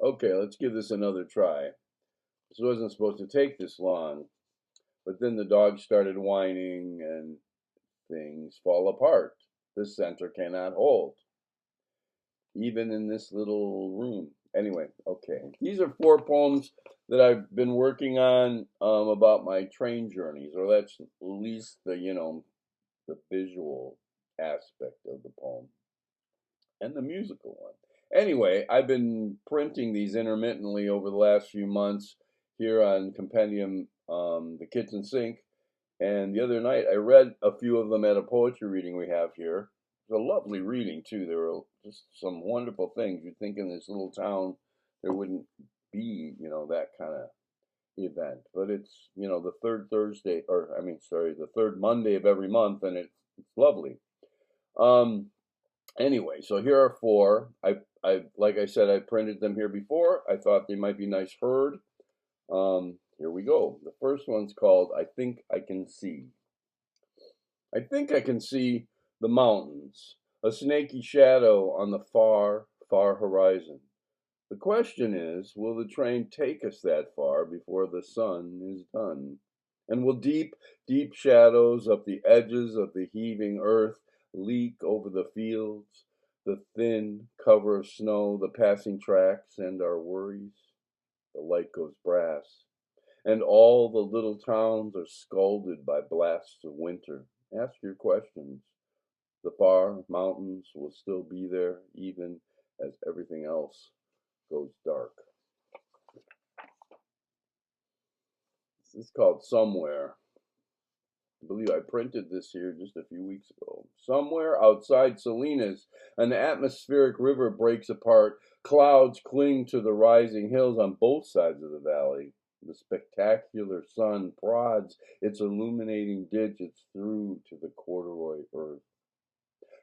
Okay, let's give this another try. This wasn't supposed to take this long, but then the dog started whining and things fall apart. The center cannot hold, even in this little room. Anyway, okay. These are four poems that I've been working on about my train journeys, or that's at least the visual aspect of the poem and the musical one. Anyway, I've been printing these intermittently over the last few months here on Compendium, the kitchen sink. And the other night, I read a few of them at a poetry reading we have here. It was a lovely reading too. There were just some wonderful things. You'd think in this little town there wouldn't be, that kind of event, but it's the third Thursday, or I mean, sorry, the third Monday of every month, and it's lovely. Um, Anyway, so here are four. I like I said, I printed them here before. I thought they might be nice heard. Here we go. The first one's called "I Think I Can See." I think I can see the mountains, a snaky shadow on the far, far horizon. The question is, will the train take us that far before the sun is done? And will deep, deep shadows up the edges of the heaving earth leak over the fields, the thin cover of snow, the passing tracks, and our worries? The light goes brass, and all the little towns are scalded by blasts of winter. Ask your questions. The far mountains will still be there, even as everything else goes dark. This is called Somewhere. I believe I printed this here just a few weeks ago. Somewhere outside Salinas, an atmospheric river breaks apart. Clouds cling to the rising hills on both sides of the valley. The spectacular sun prods its illuminating digits through to the corduroy earth.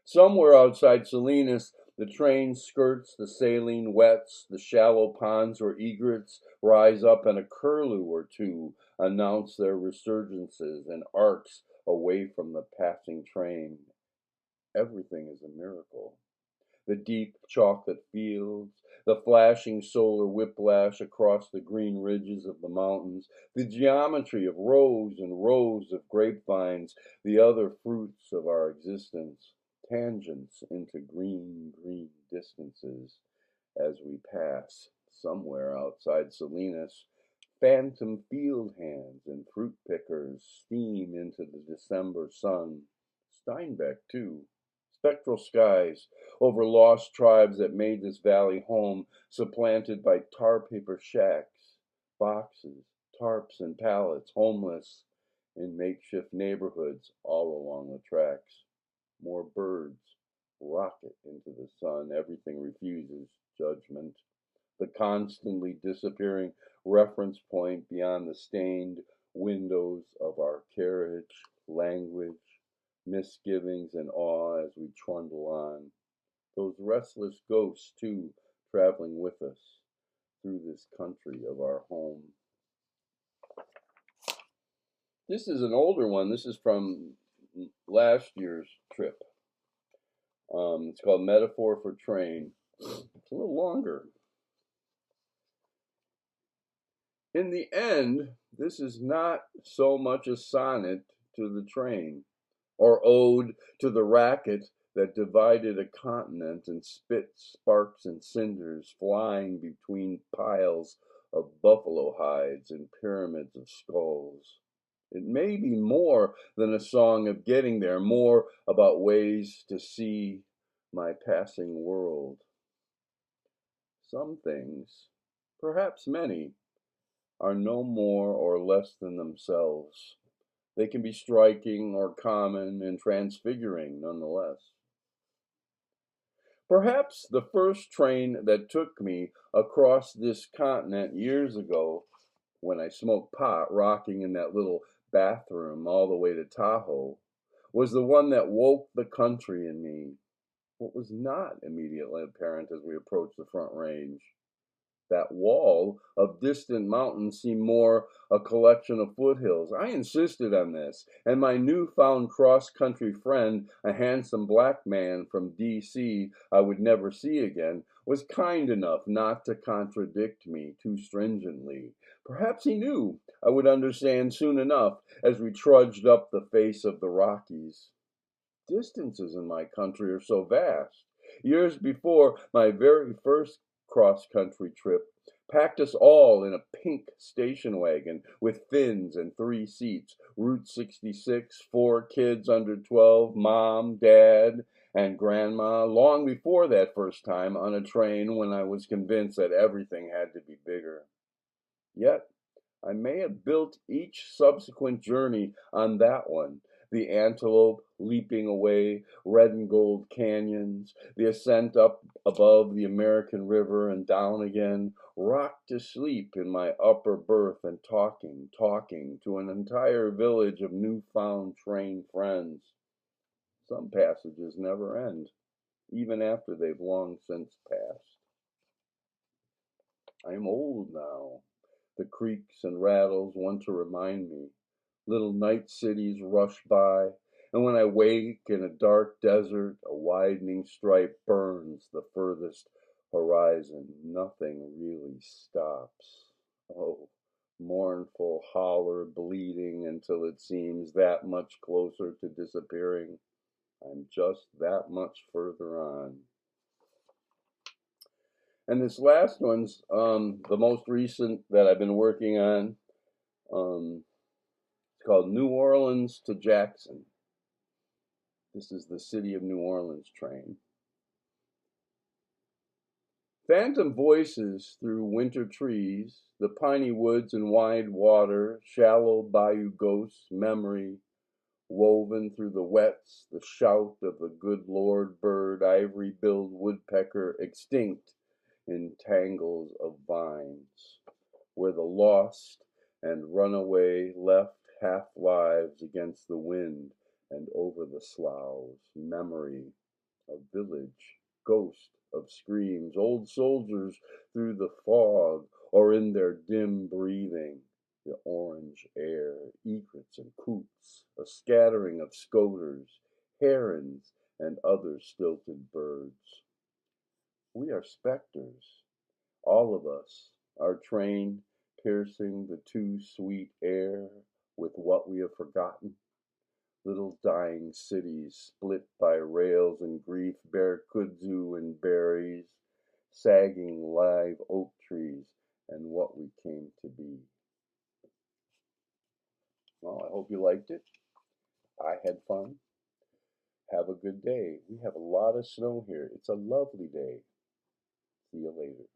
Somewhere outside Salinas, the train skirts the saline wets, the shallow ponds where egrets rise up, and a curlew or two announce their resurgences and arcs away from the passing train. Everything is a miracle. The deep chocolate fields, the flashing solar whiplash across the green ridges of the mountains, the geometry of rows and rows of grapevines, the other fruits of our existence, tangents into green, green distances as we pass. Somewhere outside Salinas, phantom field hands and fruit pickers steam into the December sun. Steinbeck, too. Spectral skies over lost tribes that made this valley home, supplanted by tar paper shacks, boxes, tarps, and pallets, homeless in makeshift neighborhoods all along the tracks. More birds rocket into the sun. Everything refuses judgment. The constantly disappearing reference point beyond the stained windows of our carriage, language, misgivings, and awe as we trundle on. Those restless ghosts, too, traveling with us through this country of our home. This is an older one. This is from last year's trip. It's called Metaphor for Train. It's a little longer. In the end, this is not so much a sonnet to the train, or ode to the racket that divided a continent and spit sparks and cinders flying between piles of buffalo hides and pyramids of skulls. It may be more than a song of getting there, more about ways to see my passing world. Some things, perhaps many, are no more or less than themselves. They can be striking or common and transfiguring nonetheless. Perhaps the first train that took me across this continent years ago, when I smoked pot rocking in that little bathroom all the way to Tahoe, was the one that woke the country in me. What was not immediately apparent as we approached the Front Range. That wall of distant mountains seemed more a collection of foothills. I insisted on this, and my newfound cross-country friend, a handsome black man from D.C. I would never see again, was kind enough not to contradict me too stringently. Perhaps he knew I would understand soon enough as we trudged up the face of the Rockies. Distances in my country are so vast. Years before, my very first cross-country trip packed us all in a pink station wagon with fins and 3 seats, Route 66, 4 kids under 12, mom, dad, and grandma, long before that first time on a train when I was convinced that everything had to be bigger. Yet, I may have built each subsequent journey on that one. The antelope leaping away red and gold canyons, the ascent up above the American River and down again, rocked to sleep in my upper berth and talking to an entire village of newfound train friends. Some passages never end, even after they've long since passed. I am old now. The creaks and rattles want to remind me. Little night cities rush by, and when I wake in a dark desert, a widening stripe burns the furthest horizon. Nothing really stops. Oh, mournful holler bleeding until it seems that much closer to disappearing. I'm just that much further on. And this last one's the most recent that I've been working on. It's called New Orleans to Jackson. This is the City of New Orleans train. Phantom voices through winter trees, the piney woods and wide water, shallow bayou ghosts, memory, woven through the wets, the shout of the good Lord bird, ivory-billed woodpecker, extinct in tangles of vines, where the lost and runaway left half-lives against the wind and over the sloughs, memory of village, ghost of screams, old soldiers through the fog or in their dim breathing, the orange air, egrets and coots, a scattering of scoters, herons, and other stilted birds. We are specters, all of us, our train piercing the too sweet air with what we have forgotten. Little dying cities split by rails and grief bear kudzu and berries, sagging live oak trees, and what we came to be. Well, I hope you liked it. I had fun. Have a good day. We have a lot of snow here. It's a lovely day. See you later.